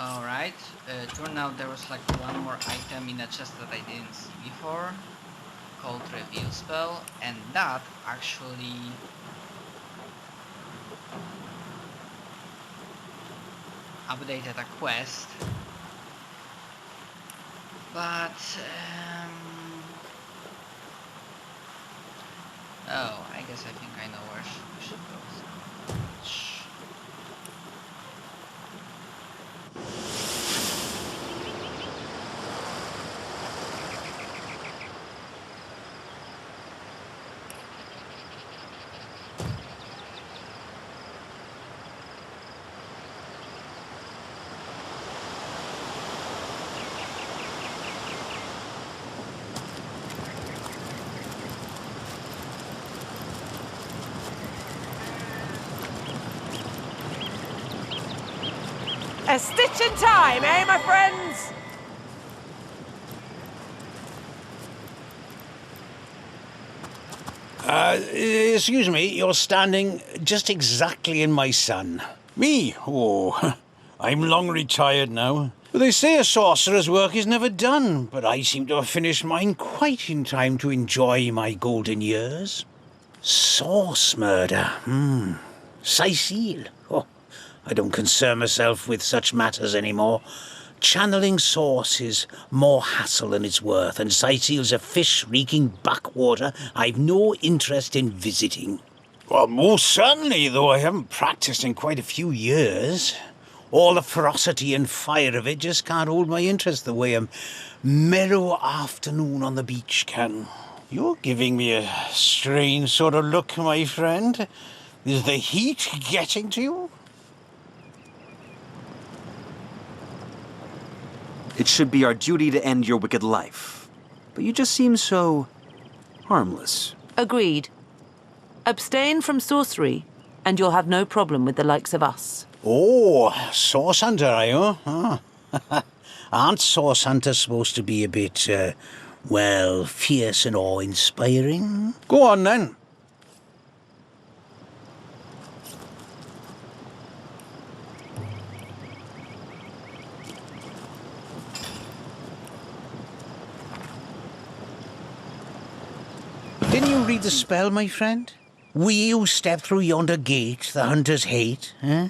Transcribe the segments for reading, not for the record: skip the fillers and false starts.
Alright, turned out there was like one more item in the chest that I didn't see before, called Reveal Spell, and that actually updated a quest, but oh, I guess I think I know where we should go. A stitch in time, eh, my friends? Excuse me, you're standing just exactly in my sun. Me? Oh, I'm long retired now. But they say a sorcerer's work is never done, but I seem to have finished mine quite in time to enjoy my golden years. Source murder, Cecile. Oh, I don't concern myself with such matters anymore. Channeling source is more hassle than it's worth, and Cecile's a fish-reeking backwater I've no interest in visiting. Well, most certainly, though I haven't practiced in quite a few years. All the ferocity and fire of it just can't hold my interest the way a mellow afternoon on the beach can. You're giving me a strange sort of look, my friend. Is the heat getting to you? It should be our duty to end your wicked life. But you just seem so harmless. Agreed. Abstain from sorcery, and you'll have no problem with the likes of us. Oh, source hunter, are you? Oh. Aren't source hunters supposed to be a bit, well, fierce and awe-inspiring? Go on, then. Didn't you read the spell, my friend? We who step through yonder gate, the hunters hate, eh?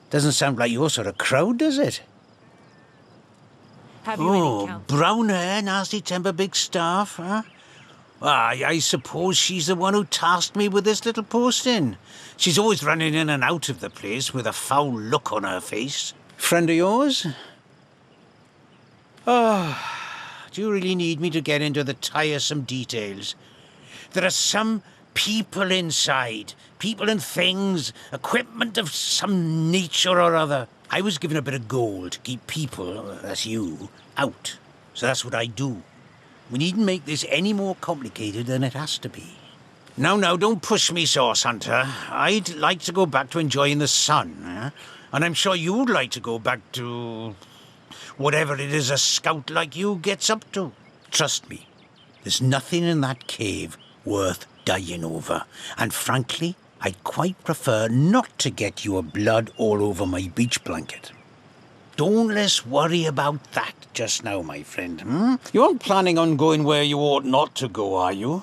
Doesn't sound like your sort of crowd, does it? Have you any count? Brown hair, nasty temper, big staff, huh? I suppose she's the one who tasked me with this little posting. She's always running in and out of the place with a foul look on her face. Friend of yours? Oh, do you really need me to get into the tiresome details? There are some people inside, people and things, equipment of some nature or other. I was given a bit of gold to keep people, that's you, out. So that's what I do. We needn't make this any more complicated than it has to be. Now, don't push me, Source Hunter. I'd like to go back to enjoying the sun, and I'm sure you'd like to go back to whatever it is a scout like you gets up to. Trust me, there's nothing in that cave worth dying over. And frankly, I'd quite prefer not to get your blood all over my beach blanket. Don't let's worry about that just now, my friend, You aren't planning on going where you ought not to go, are you?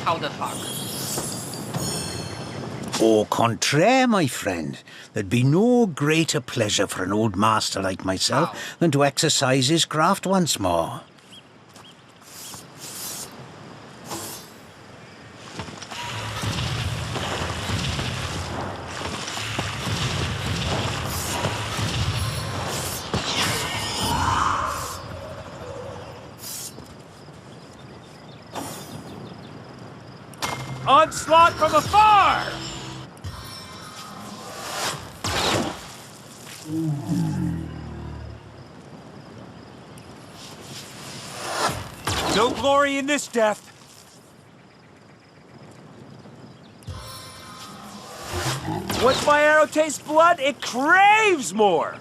How the fuck? Au contraire, my friend. There'd be no greater pleasure for an old master like myself than to exercise his craft once more. Onslaught from afar! No glory in this death. Once my arrow tastes blood, it craves more!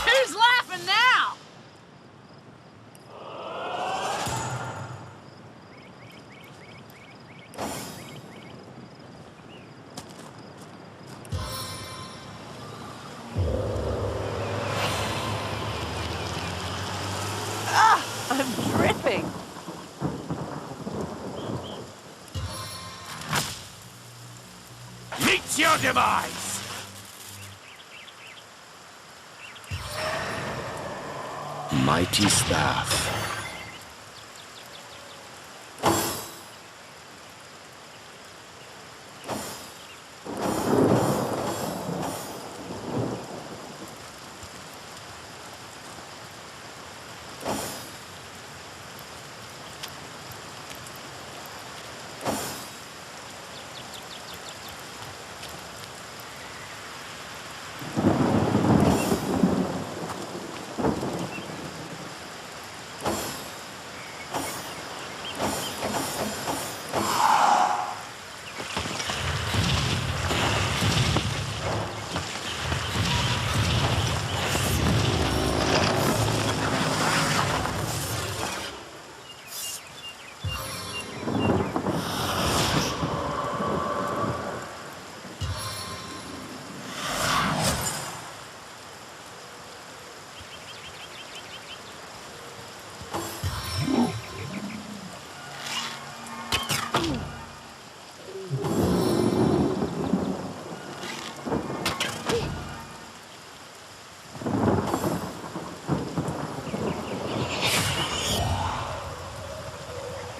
Who's laughing now? I'm dripping. Meet your demise! Mighty staff.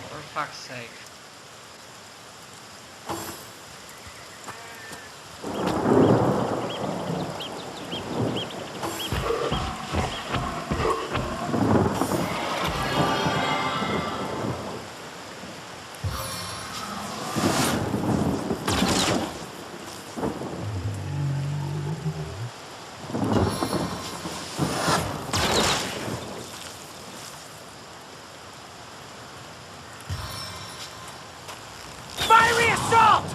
For fuck's sake. Fiery assault!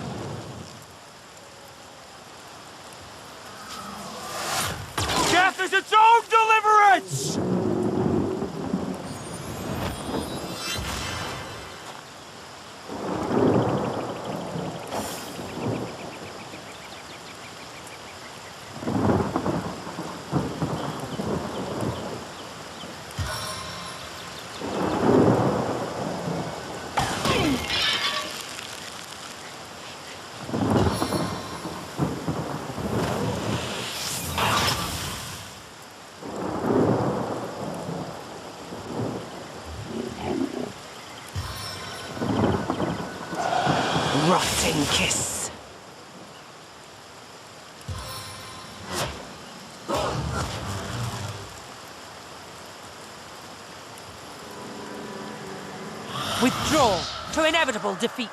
Death is its own deliverance! Rotting kiss. Withdraw to inevitable defeat.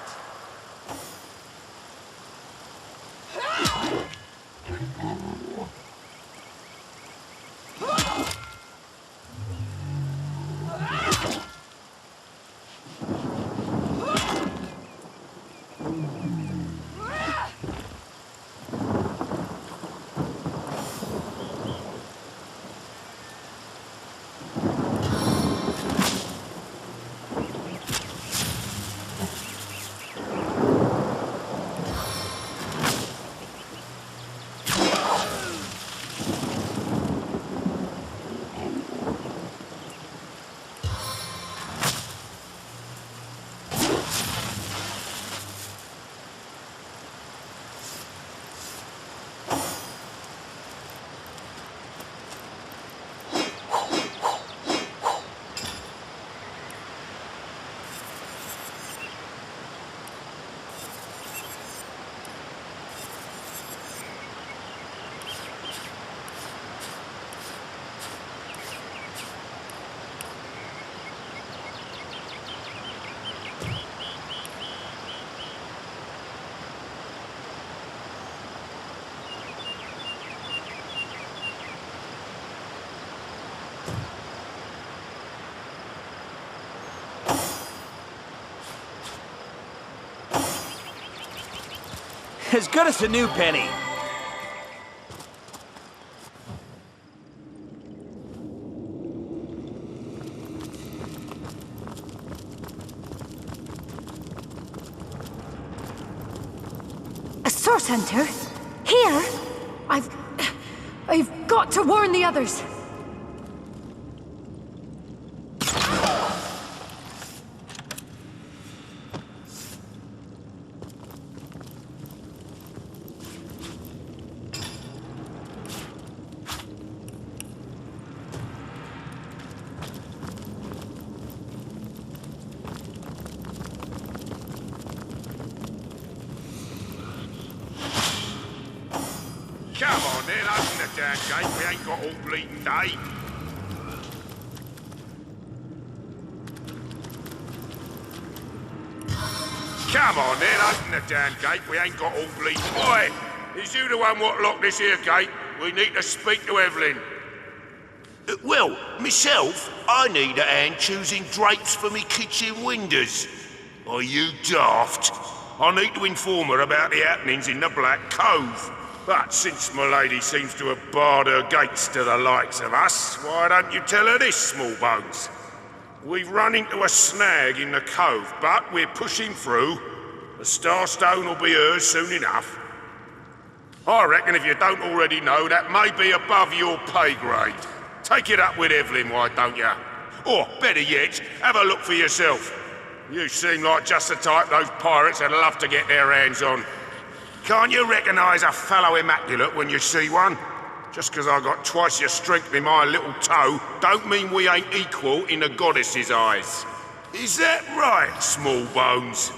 As good as a new penny. A source hunter? Here? I've got to warn the others. Come on then, open the damn gate. We ain't got all bleeding day. Come on then, open the damn gate. We ain't got all bleeding. Oi! Is you the one what locked this here gate? We need to speak to Evelyn. Well, myself, I need a hand choosing drapes for me kitchen windows. Are you daft? I need to inform her about the happenings in the Black Cove. But since my lady seems to have barred her gates to the likes of us, why don't you tell her this, small bones? We've run into a snag in the cove, but we're pushing through. The Starstone will be hers soon enough. I reckon if you don't already know, that may be above your pay grade. Take it up with Evelyn, why don't you? Or, better yet, have a look for yourself. You seem like just the type those pirates would love to get their hands on. Can't you recognise a fellow immaculate when you see one? Just 'cause I got twice your strength in my little toe, don't mean we ain't equal in the goddess's eyes. Is that right, small bones?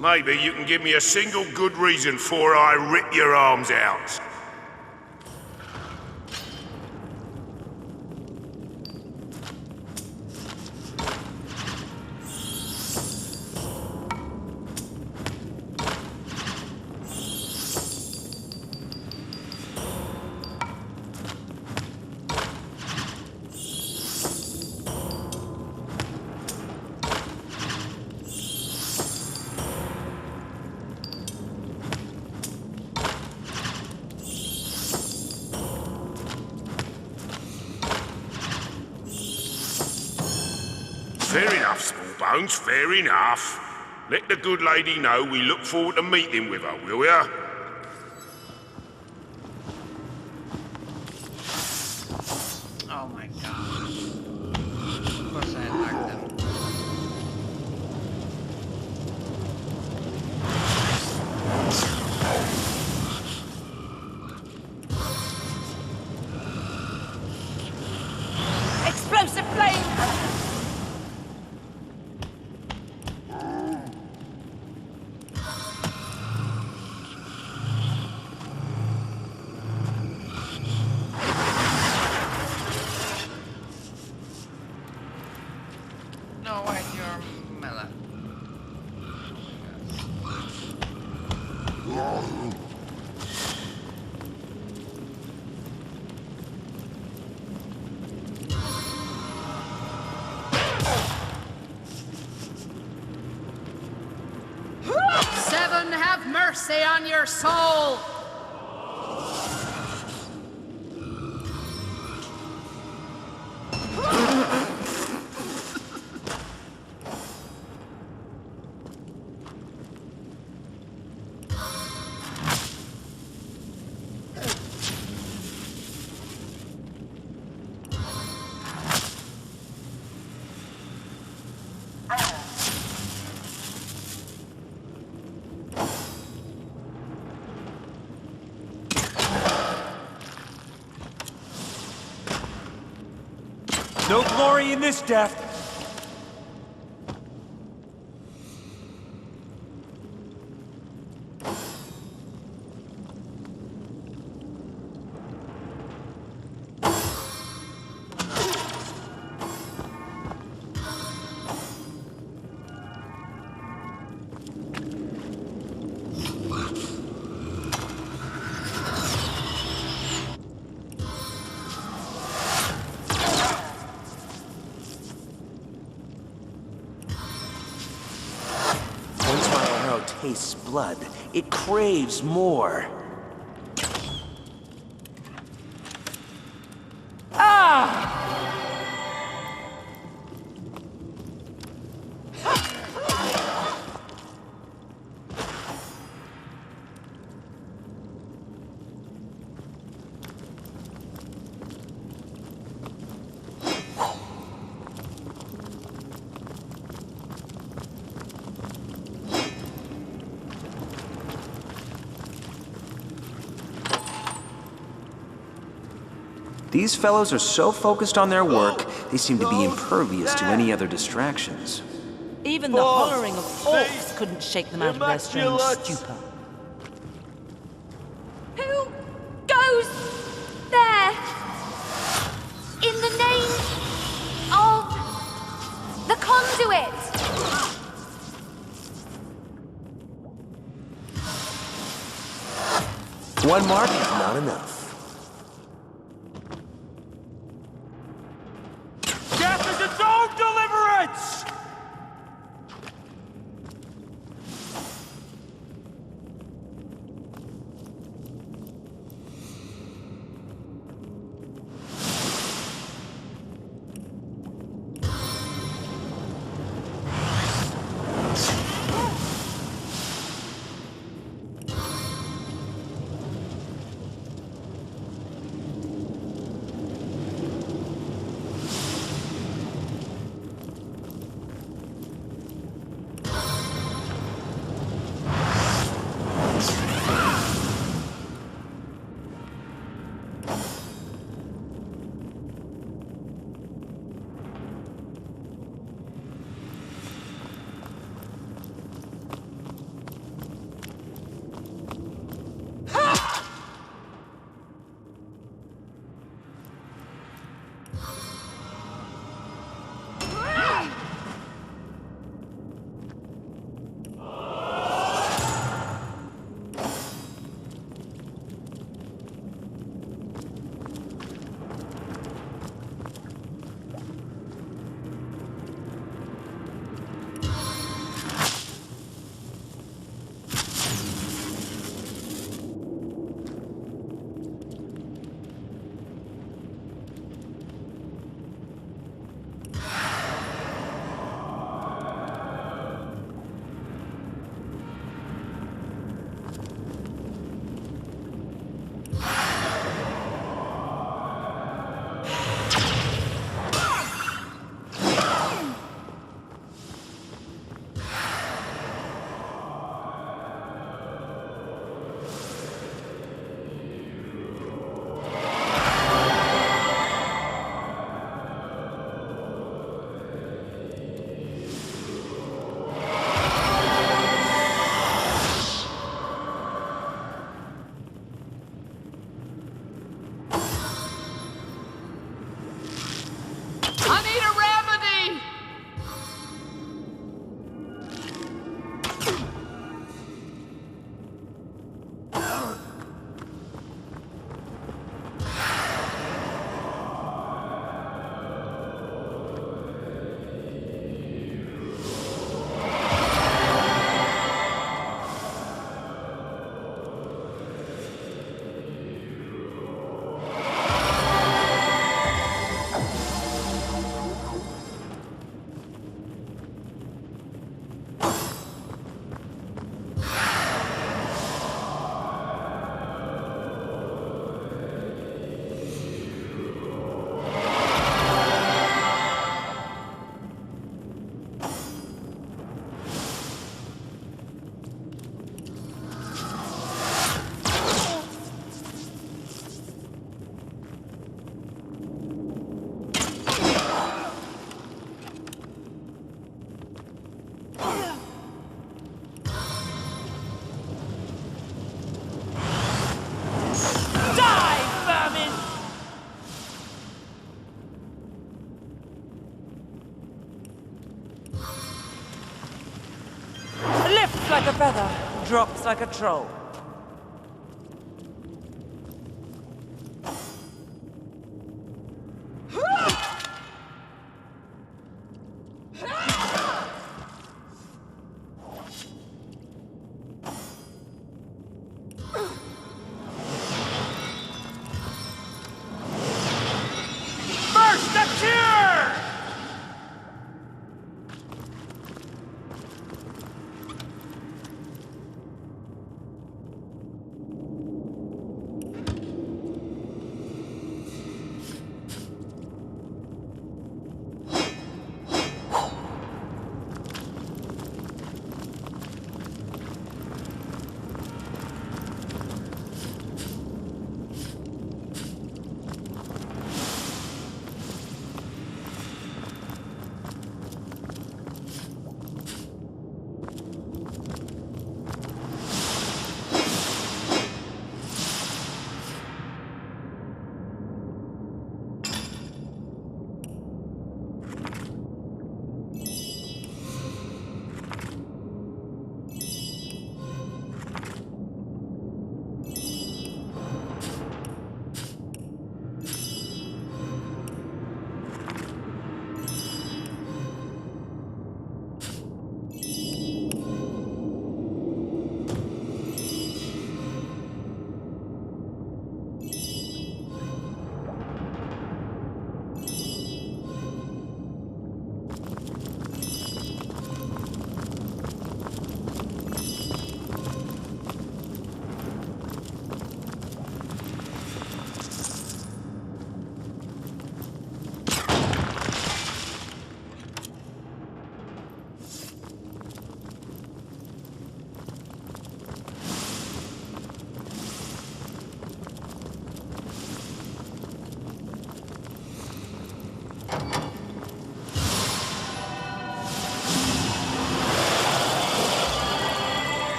Maybe you can give me a single good reason for I rip your arms out. Fair enough, small bones, fair enough. Let the good lady know we look forward to meeting with her, will ya? Oh my god. Of course I attacked them. Explosive flame! No, wait, you're melee. Seven, have mercy on your soul! No glory in this death. tastes blood, it craves more. These fellows are so focused on their work, they seem to be impervious to any other distractions. Even the hollering of orcs couldn't shake them out of their strange stupor. Who goes there? In the name of the conduit? One mark is not enough. Death is its own deliverance! like a feather, drops like a troll. Where's the cure?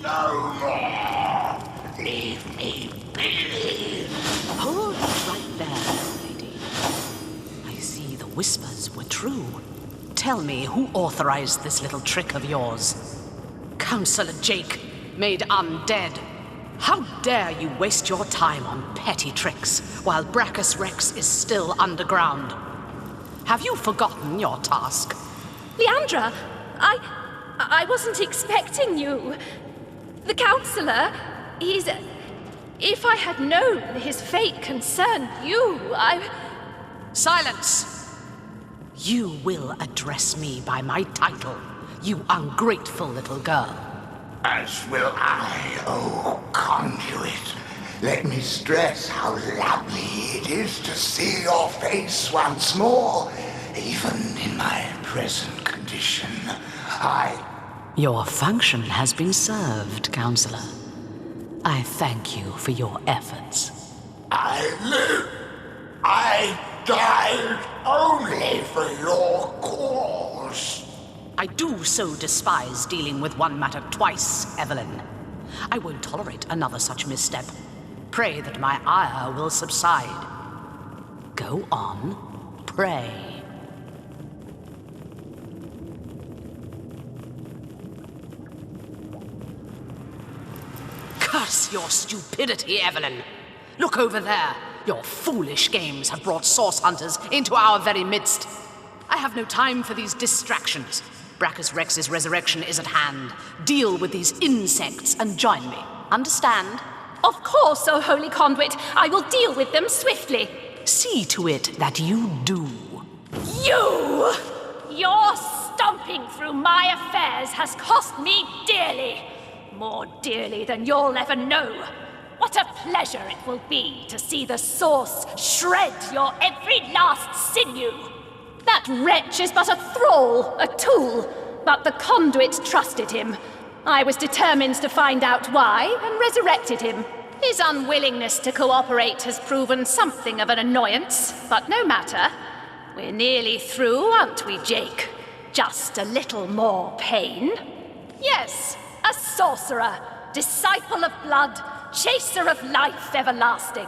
No more! Leave me be! Hold right there, lady. I see the whispers were true. Tell me, who authorized this little trick of yours? Counselor Jake, made undead. How dare you waste your time on petty tricks while Brachus Rex is still underground? Have you forgotten your task? Leandra, I wasn't expecting you. The counselor, he's... If I had known his fate concerned you, Silence! You will address me by my title, you ungrateful little girl. As will I, oh conduit. Let me stress how lovely it is to see your face once more, even in my present condition. Your function has been served, Counselor. I thank you for your efforts. I live. I died only for your cause. I do so despise dealing with one matter twice, Evelyn. I won't tolerate another such misstep. Pray that my ire will subside. Go on, pray. Curse your stupidity, Evelyn. Look over there. Your foolish games have brought source hunters into our very midst. I have no time for these distractions. Brachus Rex's resurrection is at hand. Deal with these insects and join me. Understand? Of course, O Holy Conduit. I will deal with them swiftly. See to it that you do. You! Your stomping through my affairs has cost me dearly. More dearly than you'll ever know. What a pleasure it will be to see the source shred your every last sinew. That wretch is but a thrall, a tool, but the conduit trusted him. I was determined to find out why and resurrected him. His unwillingness to cooperate has proven something of an annoyance, but no matter. We're nearly through, aren't we, Jake? Just a little more pain. Yes, a sorcerer, disciple of blood, chaser of life everlasting.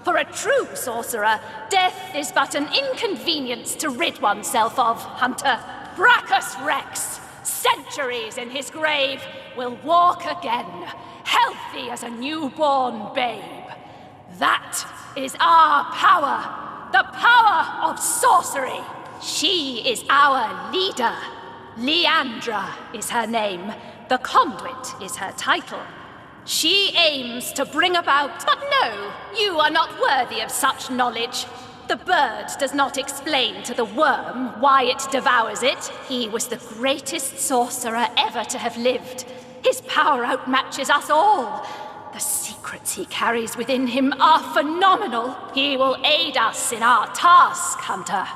For a true sorcerer, death is but an inconvenience to rid oneself of, Hunter. Brachus Rex, centuries in his grave, will walk again, healthy as a newborn babe. That is our power, the power of sorcery. She is our leader. Leandra is her name. The conduit is her title. She aims to bring about... But no, you are not worthy of such knowledge. The bird does not explain to the worm why it devours it. He was the greatest sorcerer ever to have lived. His power outmatches us all. The secrets he carries within him are phenomenal. He will aid us in our task, Hunter.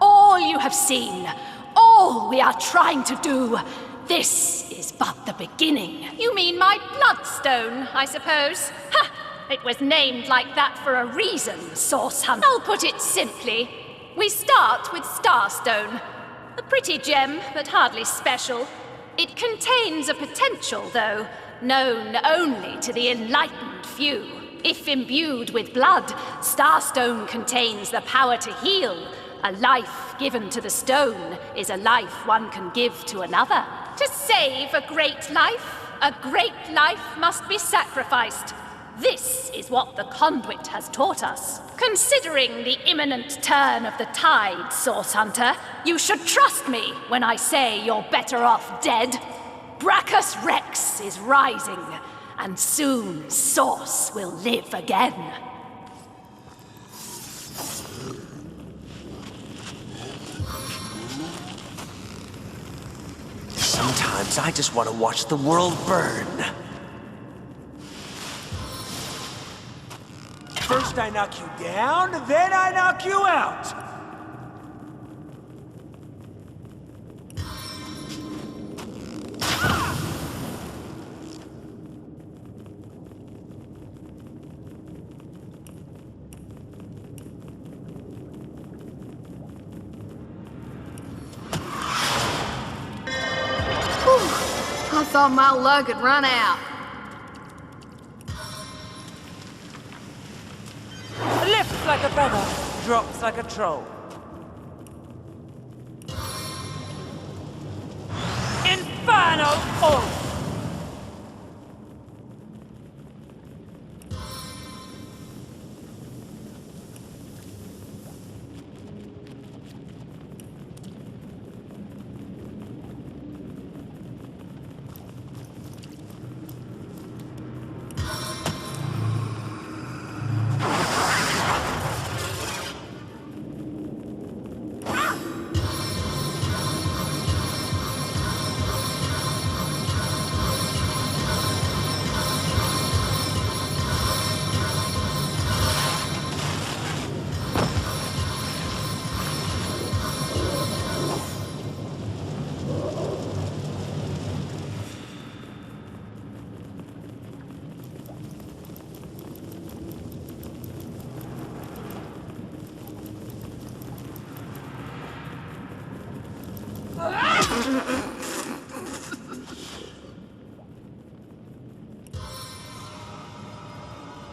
All you have seen, all we are trying to do, this is but the beginning. You mean my bloodstone, I suppose? Ha! It was named like that for a reason, Source Hunter. I'll put it simply. We start with Starstone. A pretty gem, but hardly special. It contains a potential, though, known only to the enlightened few. If imbued with blood, Starstone contains the power to heal. A life given to the stone is a life one can give to another. To save a great life must be sacrificed. This is what the conduit has taught us. Considering the imminent turn of the tide, Source Hunter, you should trust me when I say you're better off dead. Brachus Rex is rising, and soon Source will live again. Sometimes I just want to watch the world burn. First I knock you down, then I knock you out! I thought my luck had run out. Lifts like a feather, drops like a troll. Inferno Oath!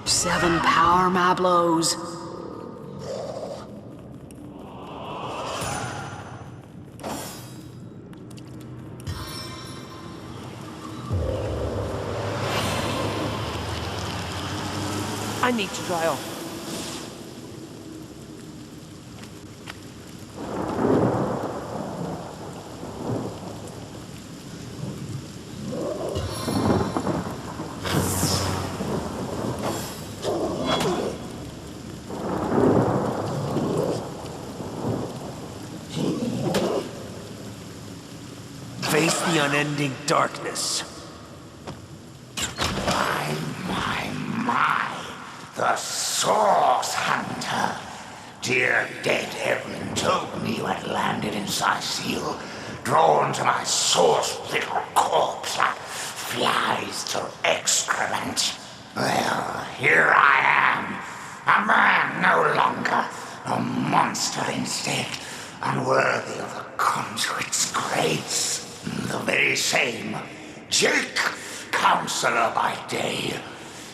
Seven power my blows. I need to dry off. Face the unending darkness. My. The Source Hunter. Dear dead Evelyn told me you had landed in Sicil, drawn to my source-little corpse like flies to excrement. Well, here I am. A man no longer. A monster instead. Unworthy of the conduit's grace. The very same. Jake, counselor by day.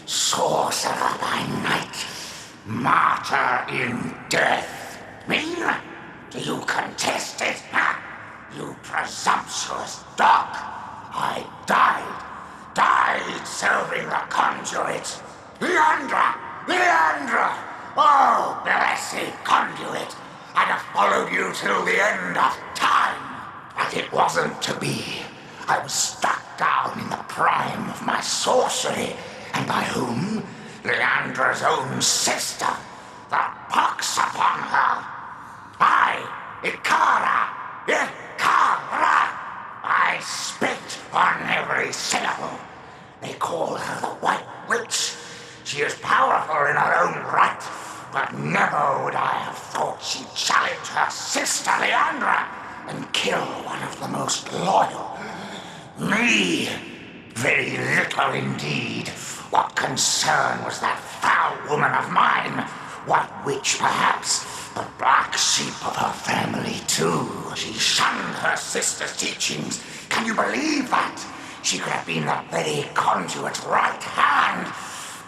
Sorcerer by night. Martyr in death. Me? Do you contest it, huh? You presumptuous dog. I died serving the conduit. Leandra! Oh, blessed conduit. I'd have followed you till the end of time. But it wasn't to be. I was stuck down in the prime of my sorcery, and by whom? Leandra's own sister. The pox upon her. I, Ikara, I spit on every syllable. They call her the White Witch. She is powerful in her own right, but never would I have thought she'd challenge her sister Leandra and kill one of the most loyal. Me? Very little indeed. What concern was that foul woman of mine? White Witch, perhaps, but black sheep of her family, too. She shunned her sister's teachings. Can you believe that? She could have been the very conduit's right hand,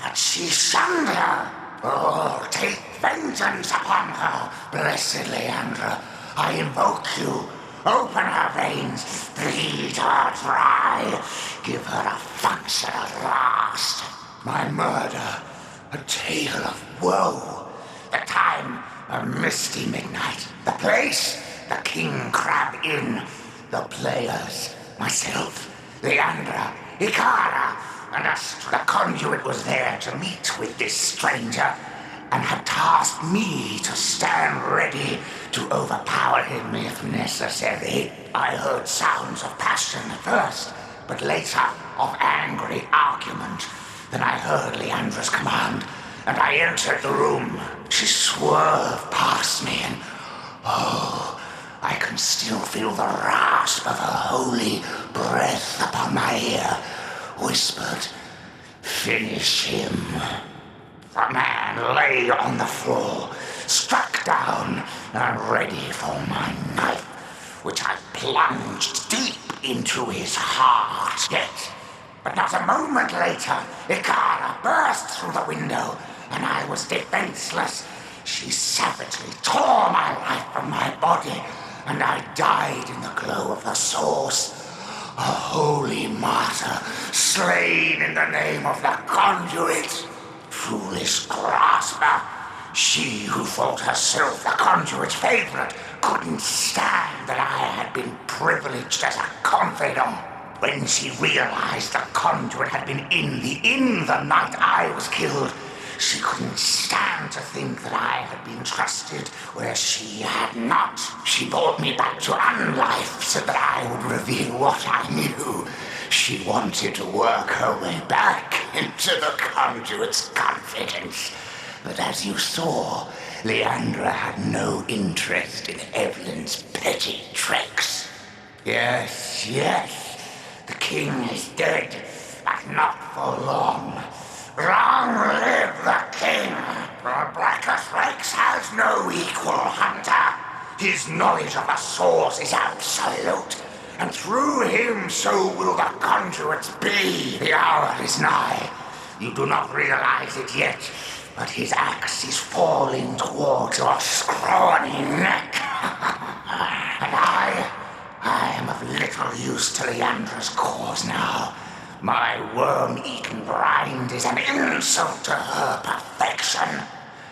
but she shunned her. Oh, take vengeance upon her, blessed Leandra. I invoke you. Open her veins, bleed her dry. Give her a function at last. My murder, a tale of woe. The time, a misty midnight. The place, the King Crab Inn. The players, myself, Leandra, Ikara, and us. The conduit was there to meet with this stranger, and had tasked me to stand ready to overpower him if necessary. I heard sounds of passion at first, but later of angry argument. Then I heard Leandra's command, and I entered the room. She swerved past me, and oh, I can still feel the rasp of her holy breath upon my ear. Whispered, "Finish him." The man lay on the floor, struck down and ready for my knife, which I plunged deep into his heart. Yet, but not a moment later, Ikara burst through the window, and I was defenseless. She savagely tore my life from my body, and I died in the glow of the source. A holy martyr, slain in the name of the conduit. Foolish grasper. She who thought herself the conduit's favorite couldn't stand that I had been privileged as a confidant. When she realized the conduit had been in the inn the night I was killed, she couldn't stand to think that I had been trusted where she had not. She brought me back to unlife so that I would reveal what I knew. She wanted to work her way back into the conduit's confidence. But as you saw, Leandra had no interest in Evelyn's petty tricks. Yes, the king is dead, but not for long. Long live the king! The Blackest Rex has no equal, hunter. His knowledge of the source is absolute, and through him so will the conduits be. The hour is nigh. You do not realize it yet, but his axe is falling towards your scrawny neck. And I am of little use to Leandra's cause now. My worm-eaten rind is an insult to her perfection.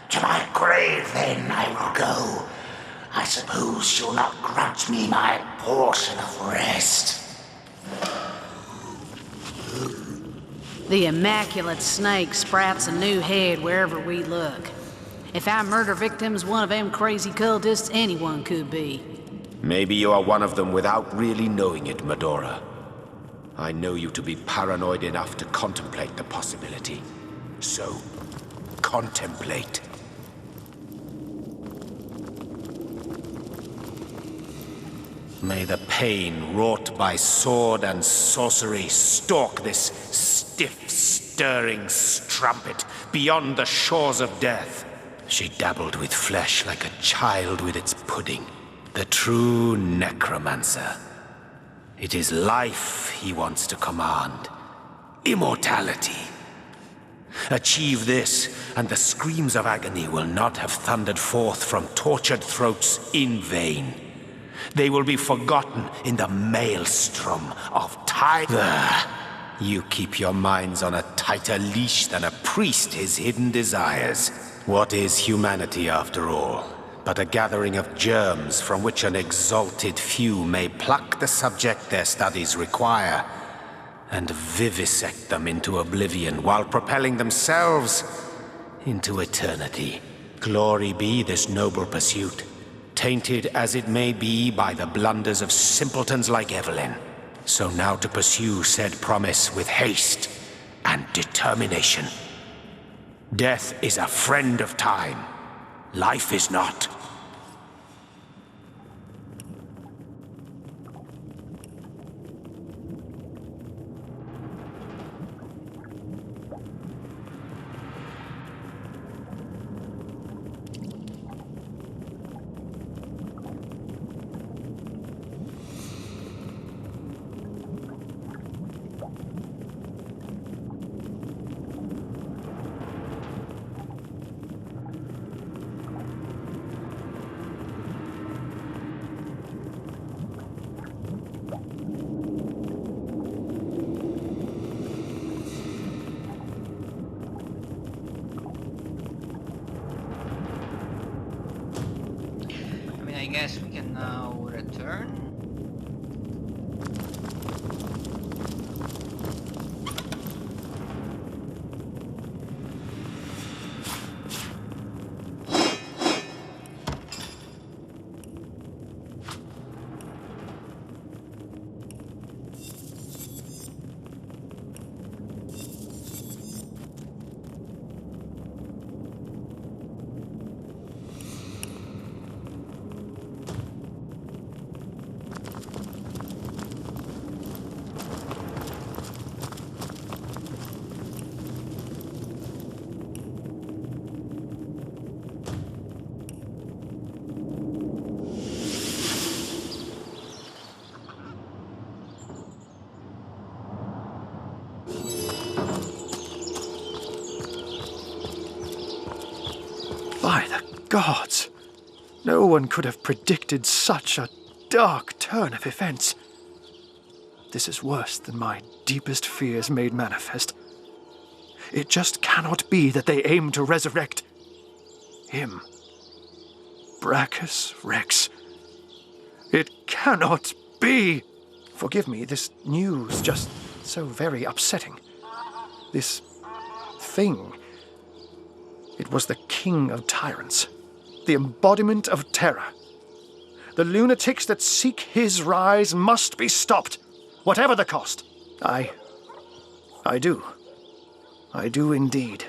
To my grave, then, I will go. I suppose she'll not grudge me my portion of rest. The immaculate snake sprouts a new head wherever we look. If our murder victim's one of them crazy cultists, anyone could be. Maybe you are one of them without really knowing it, Medora. I know you to be paranoid enough to contemplate the possibility. So, contemplate. May the pain wrought by sword and sorcery stalk this stiff, stirring strumpet beyond the shores of death. She dabbled with flesh like a child with its pudding. The true necromancer. It is life he wants to command. Immortality. Achieve this, and the screams of agony will not have thundered forth from tortured throats in vain. They will be forgotten in the maelstrom of time. You keep your minds on a tighter leash than a priest his hidden desires. What is humanity, after all? But a gathering of germs from which an exalted few may pluck the subject their studies require, and vivisect them into oblivion while propelling themselves into eternity. Glory be this noble pursuit, tainted as it may be by the blunders of simpletons like Evelyn. So now to pursue said promise with haste and determination. Death is a friend of time. Life is not. I guess we can now return. By the gods! No one could have predicted such a dark turn of events. This is worse than my deepest fears made manifest. It just cannot be that they aim to resurrect him. Brachus Rex. It cannot be! Forgive me, this news just so very upsetting. This thing. It was the king of tyrants, the embodiment of terror. The lunatics that seek his rise must be stopped, whatever the cost. I do. I do indeed.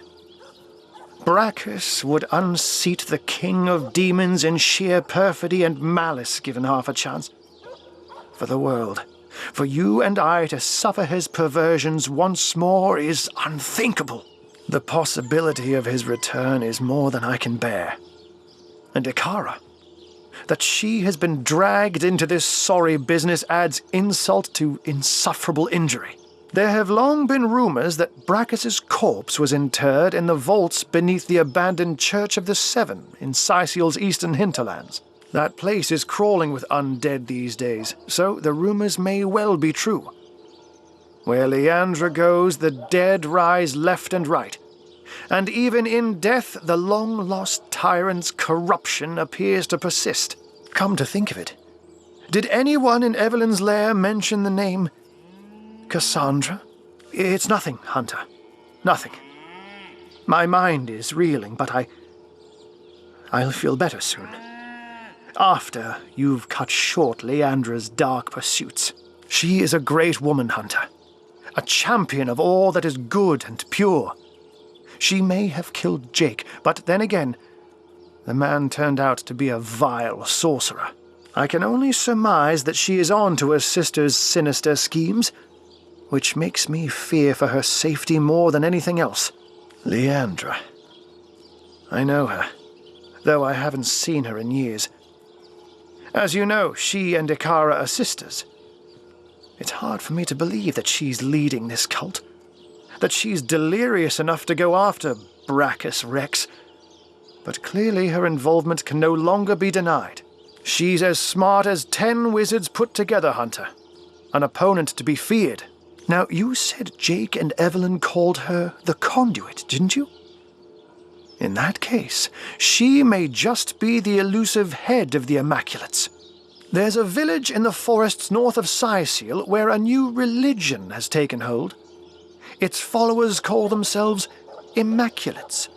Brachus would unseat the king of demons in sheer perfidy and malice given half a chance. For the world, for you and I to suffer his perversions once more is unthinkable. The possibility of his return is more than I can bear. And Ikara, that she has been dragged into this sorry business adds insult to insufferable injury. There have long been rumors that Brachus's corpse was interred in the vaults beneath the abandoned Church of the Seven in Sicil's eastern hinterlands. That place is crawling with undead these days, so the rumors may well be true. Where Leandra goes, the dead rise left and right. And even in death, the long-lost tyrant's corruption appears to persist. Come to think of it, did anyone in Evelyn's lair mention the name Cassandra? It's nothing, Hunter. Nothing. My mind is reeling, but I'll feel better soon. After you've cut short Leandra's dark pursuits. She is a great woman, Hunter. A champion of all that is good and pure. She may have killed Jake, but then again, the man turned out to be a vile sorcerer. I can only surmise that she is on to her sister's sinister schemes, which makes me fear for her safety more than anything else. Leandra. I know her, though I haven't seen her in years. As you know, she and Ikara are sisters. It's hard for me to believe that she's leading this cult, that she's delirious enough to go after Brachus Rex. But clearly her involvement can no longer be denied. She's as smart as 10 wizards put together, Hunter. An opponent to be feared. Now, you said Jake and Evelyn called her the Conduit, didn't you? In that case, she may just be the elusive head of the Immaculates. There's a village in the forests north of Sicil where a new religion has taken hold. Its followers call themselves Immaculates,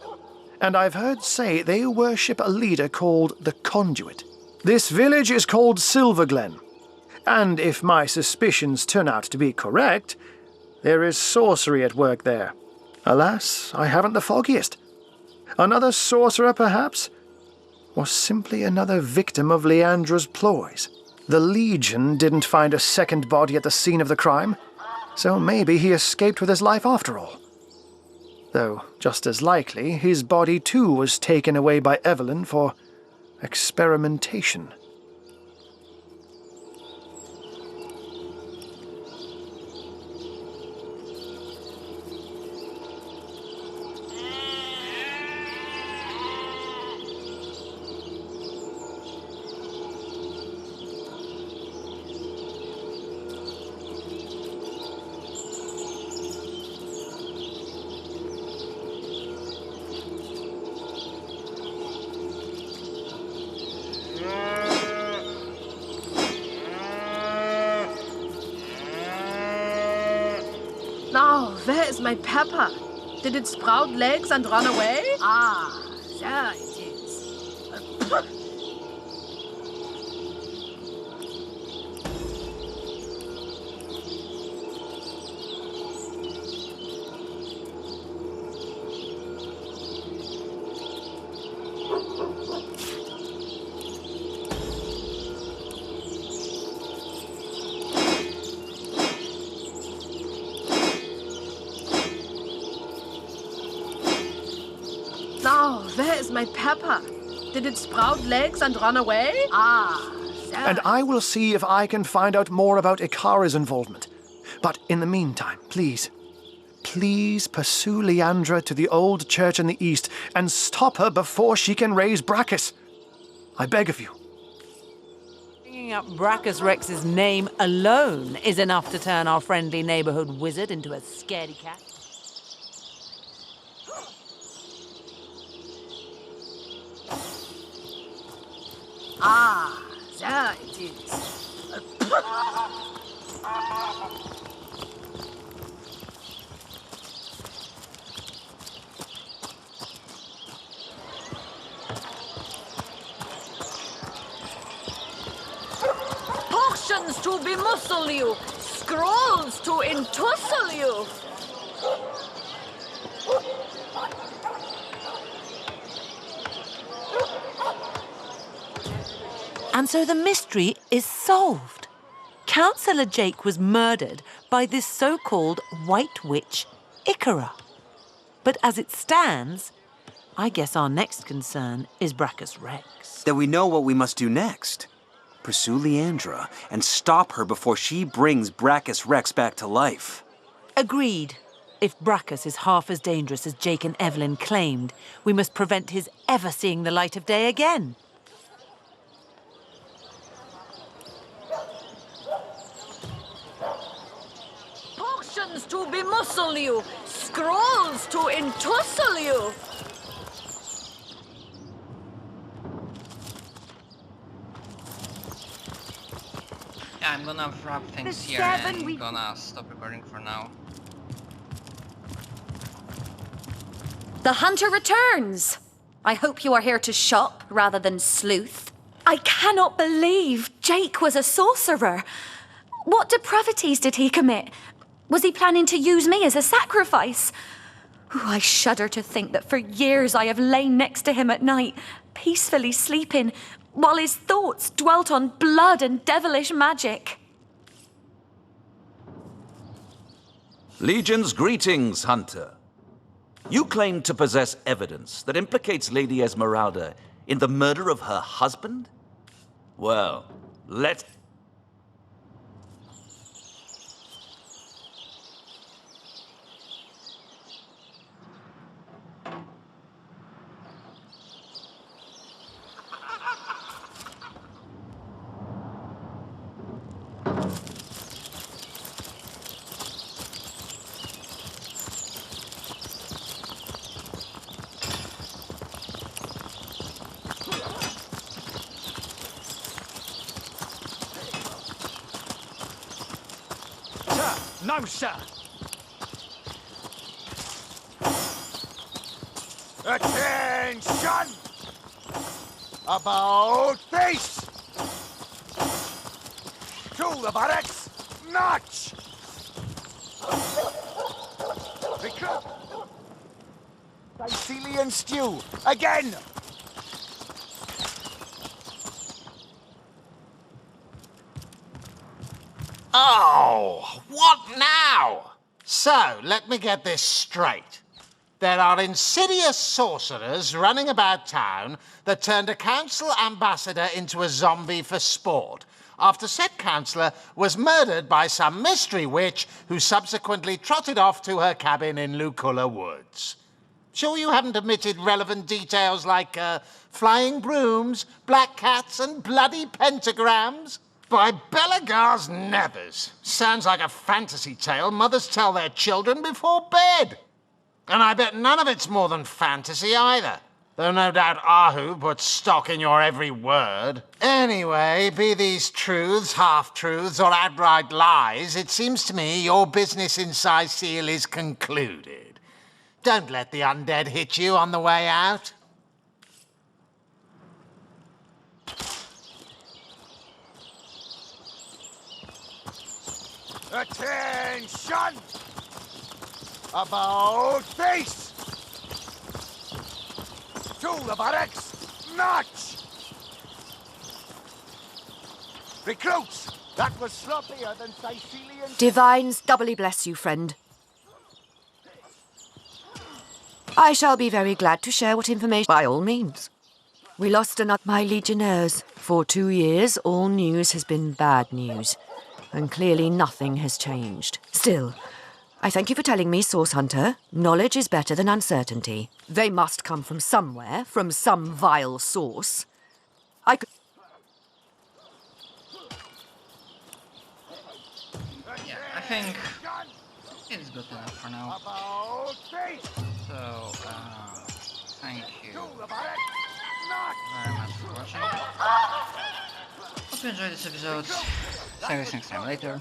and I've heard say they worship a leader called the Conduit. This village is called Silverglen, and if my suspicions turn out to be correct, there is sorcery at work there. Alas, I haven't the foggiest. Another sorcerer, perhaps? Or simply another victim of Leandra's ploys? The Legion didn't find a second body at the scene of the crime, so maybe he escaped with his life after all. Though, just as likely, his body too was taken away by Evelyn for experimentation. Now, where is my pepper? Did it sprout legs and run away? Ah, there it is. Now, where is my pepper? Did it sprout legs and run away? Ah, there. And I will see if I can find out more about Ikara's involvement. But in the meantime, please pursue Leandra to the old church in the east and stop her before she can raise Brachus. I beg of you. Bringing up Brachus Rex's name alone is enough to turn our friendly neighborhood wizard into a scaredy cat. Ah, there it is. Potions to bemuscle you, scrolls to entussle you. And so the mystery is solved. Councillor Jake was murdered by this so-called White Witch, Ikara. But as it stands, I guess our next concern is Brachus Rex. Then we know what we must do next. Pursue Leandra and stop her before she brings Brachus Rex back to life. Agreed. If Brachus is half as dangerous as Jake and Evelyn claimed, we must prevent his ever seeing the light of day again. Potions to bemuscle you, scrolls to entussle you. Yeah, I'm gonna wrap things here and gonna stop recording for now. The hunter returns. I hope you are here to shop rather than sleuth. I cannot believe Jake was a sorcerer. What depravities did he commit? Was he planning to use me as a sacrifice? Ooh, I shudder to think that for years I have lain next to him at night, peacefully sleeping, while his thoughts dwelt on blood and devilish magic. Legion's greetings, Hunter. You claim to possess evidence that implicates Lady Esmeralda in the murder of her husband? Well, let's... No, sir. Attention! About face! To the barracks! March! Recruit! Sicilian stew! Again! Oh, what now? So, let me get this straight. There are insidious sorcerers running about town that turned a council ambassador into a zombie for sport, after said councillor was murdered by some mystery witch who subsequently trotted off to her cabin in Luculla Woods. Sure you haven't omitted relevant details like flying brooms, black cats, and bloody pentagrams? By Belagar's nevers. Sounds like a fantasy tale mothers tell their children before bed. And I bet none of it's more than fantasy either. Though no doubt Ahu puts stock in your every word. Anyway, be these truths, half-truths, or outright lies, it seems to me your business in Sicile is concluded. Don't let the undead hit you on the way out. Attention! About face! To the barracks! March! Recruits! That was sloppier than Sicilian... Divines doubly bless you, friend. I shall be very glad to share what information... By all means. We lost another... My legionnaires. For 2 years, all news has been bad news. And clearly nothing has changed. Still, I thank you for telling me, Source Hunter. Knowledge is better than uncertainty. They must come from somewhere, from some vile source. I could... Yeah, I think it's good enough for now. So, thank you very much for watching. Hope you enjoyed this episode. See you guys next time later.